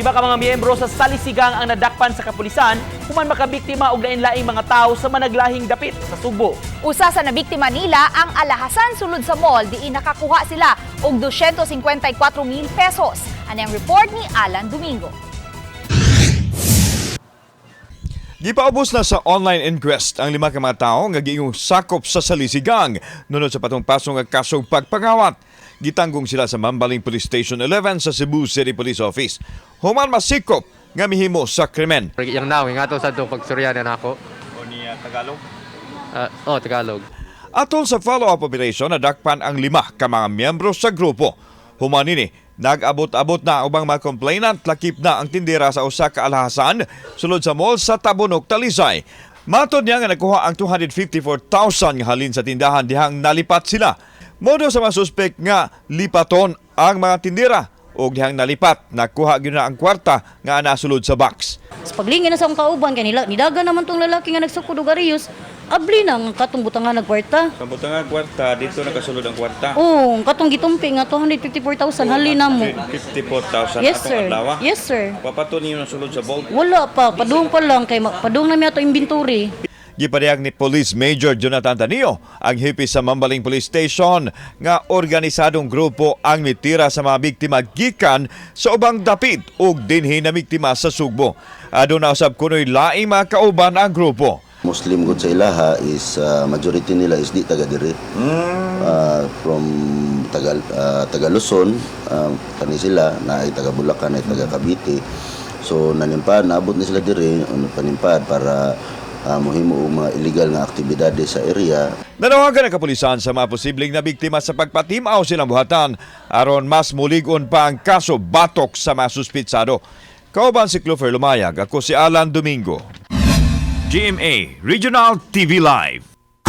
Iba ka mga miyembro sa salisigang ang nadakpan sa kapulisan human makabiktima og lain-laing mga tao sa managlahing dapit sa Subo. Usa sa nabiktima nila ang alahasan sulod sa mall diin nakakuha sila og 254,000 pesos. Ano ang report ni Alan Domingo. Gipaubos na sa online inquest ang 5 ka mga tao nga giingong sakop sa salisigang nunod sa patungpasong nga kasong pagpangawat. Gitanggong sila sa Mambaling Police Station 11 sa Cebu City Police Office. Human masikop nga mihimo sa krimen. Yang nawi nga to sa itong pagsuryanan ako. O niya Tagalog? Tagalog. Atol sa follow-up operation, nadakpan ang 5 ka mga miyembro sa grupo. Human ini, nag-abot-abot na ubang mga complainant, lakip na ang tindera sa usa ka alhasan sulod sa mall sa Tabunok, Talisay. Matod niya nga nakuha ang 254,000 nga halin sa tindahan dihang nalipat sila. Modo sa mga suspek nga lipaton ang mga tindera o dihang nalipat, nakuha gyud na ang kwarta nga nasulod sa box. Sa paglingin na sa akong kauban, kanila, nidaga naman tong lalaki nga nagsukod og ariyos, abli nang katong butangan nagkwarta. Kabutangan kwarta, dito nakasulod ang kwarta. Oo, katong gitumpi nga 254,000 halin na mo. 54,000 Yes sir. Yes sir. Papato niyo nasulod sa vault. Wala pa, padung pa lang kay padung na mi ato inventory. Gipadayag ni Police Major Jonathan Tanio ang hipis sa Mambaling Police Station nga organisadong grupo ang mitira sa mga biktima gikan sa ubang dapit ug dinhi na biktima sa Sugbo. Aduna usab kunoy laing mga kauban ang grupo. Muslim gud sa ilaha is majority nila is di taga diri. From taga Luzon, kani sila na ay taga Bulacan ay taga Cavite. So nanimpad naabot na sila diri panimpad para mohimo og mga illegal nga aktibidades sa area. Nanawagan ang kapulisan sa mga posibleng na biktima sa pagpatimaw silang buhatan aron mas mulig-on pa ang kaso batok sa mga suspitsado. Kauban si Clover Lumayag, ako si Alan Domingo. GMA Regional TV Live.